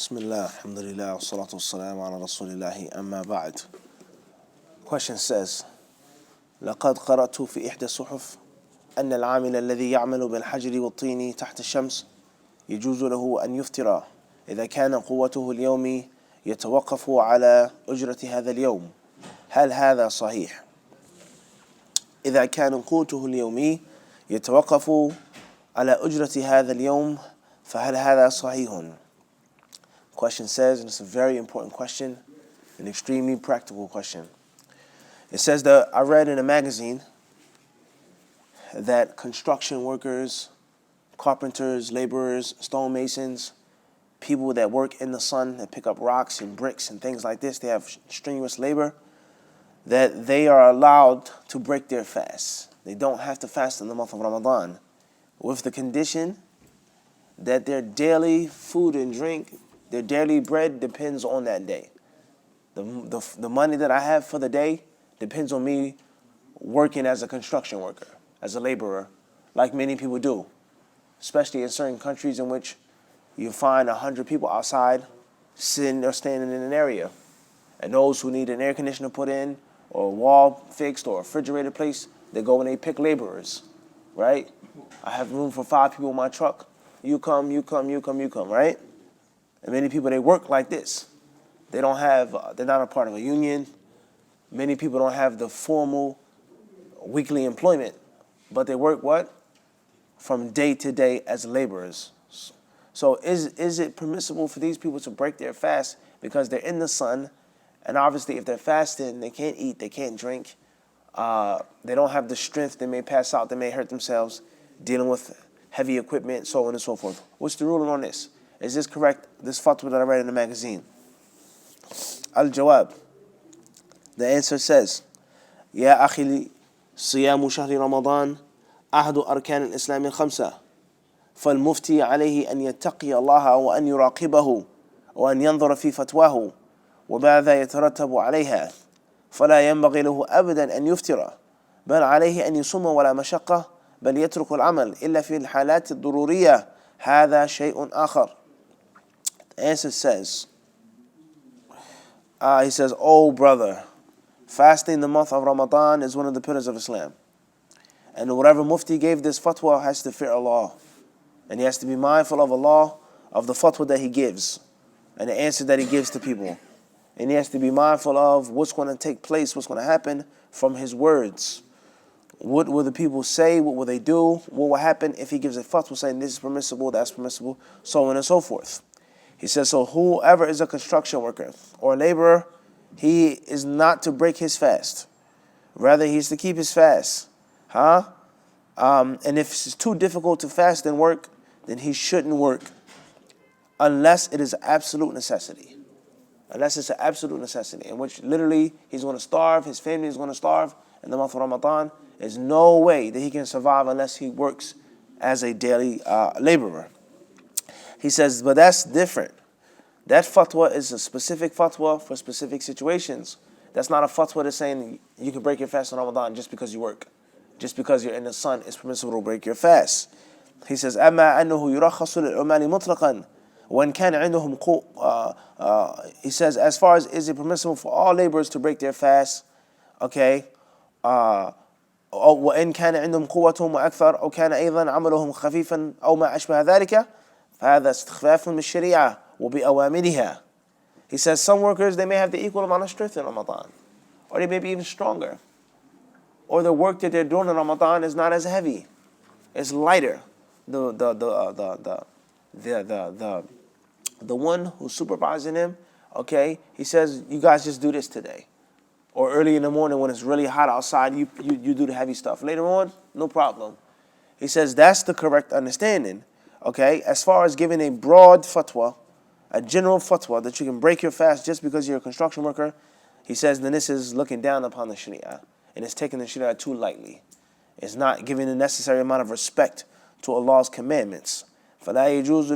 Bismillah, alhamdulillah, wassalatu wassalamu ala rasulillahi, amma ba'd. Question says, لقد قرأت في إحدى الصحف أن العامل الذي يعمل بالحجر والطين تحت الشمس يجوز له أن يفطر إذا كان قوته اليوم يتوقف على أجرة هذا اليوم. هل هذا صحيح؟ إذا كان قوته اليومي يتوقف على أجرة هذا اليوم فهل هذا صحيح? Question says, and it's a very important question, an extremely practical question. It says that I read in a magazine that construction workers, carpenters, laborers, stonemasons, people that work in the sun, that pick up rocks and bricks and things like this, they have strenuous labor, that they are allowed to break their fast. They don't have to fast in the month of Ramadan, with the condition that their daily food and drink, their daily bread depends on that day. The money that I have for the day depends on me working as a construction worker, as a laborer, like many people do, especially in certain countries in which you find 100 people outside sitting or standing in an area. And those who need an air conditioner put in, or a wall fixed, or a refrigerator placed, they go and they pick laborers, right? I have room for 5 people in my truck. You come, right? And many people, they work like this. They don't have, they're not a part of a union. Many people don't have the formal weekly employment, but they work what? From day to day as laborers. So is it permissible for these people to break their fast because they're in the sun, and obviously if they're fasting, they can't eat, they can't drink, they don't have the strength, they may pass out, they may hurt themselves dealing with heavy equipment, so on and so forth. What's the ruling on this? Is this correct? This fatwa that I read in the magazine. Al-Jawab. The answer says, يا أخي صيام شهر رمضان أحد أركان الإسلام الخمسة فالمفتي عليه أن يتقي الله وأن يراقبه وأن ينظر في فتواه وماذا يترتب عليها فلا ينبغي له أبدا أن يفتر بل عليه أن يصوم ولا مشقة بل يترك العمل إلا في الحالات الضرورية هذا شيء آخر. The answer says, he says, oh brother, fasting the month of Ramadan is one of the pillars of Islam. And whatever mufti gave this fatwa has to fear Allah. And he has to be mindful of Allah, of the fatwa that he gives, and the answer that he gives to people. And he has to be mindful of what's going to take place, what's going to happen from his words. What will the people say? What will they do? What will happen if he gives a fatwa saying this is permissible, that's permissible, so on and so forth. He says, so whoever is a construction worker or a laborer, he is not to break his fast. Rather, he is to keep his fast. And if it's too difficult to fast and work, then he shouldn't work unless it is an absolute necessity. Unless it's an absolute necessity, in which literally he's going to starve, his family is going to starve in the month of Ramadan. There's no way that he can survive unless he works as a daily laborer. He says, but that's different. That fatwa is a specific fatwa for specific situations. That's not a fatwa that's saying you can break your fast on Ramadan just because you work. Just because you're in the sun, it's permissible to break your fast. He says, أما أنه يرخص للعمال مطلقا وإن كان عندهم he says, as far as is it permissible for all laborers to break their fast, okay, وإن كان عندهم قوتهم وأكثر أو كان أيضا عملهم خفيفا أو ما أشبه ذلك فهذا استخفاف من الشريعة وبأوامرها. He says some workers, they may have the equal amount of strength in Ramadan, or they may be even stronger, or the work that they're doing in Ramadan is not as heavy, it's lighter. The one who's supervising him, okay, he says, you guys just do this today. Or early in the morning when it's really hot outside, you do the heavy stuff. Later on, no problem. He says that's the correct understanding. Okay, as far as giving a broad fatwa, a general fatwa that you can break your fast just because you're a construction worker, he says then this is looking down upon the Sharia, and it's taking the Sharia too lightly. It's not giving the necessary amount of respect to Allah's commandments. فلا يجوز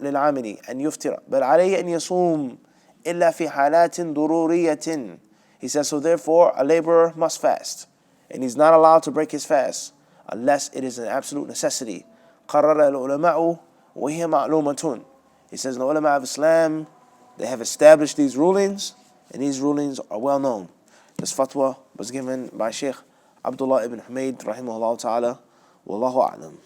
للعامل أن يفطر بل عليه أن يصوم إلا في حالات ضرورية. He says, so therefore a laborer must fast, and he's not allowed to break his fast unless it is an absolute necessity. قرر العلماء وهي معلومة. He says, the ulama of Islam, they have established these rulings, and these rulings are well known. This fatwa was given by Sheikh Abdullah ibn Humayd, rahimahullah ta'ala, wallahu a'lam.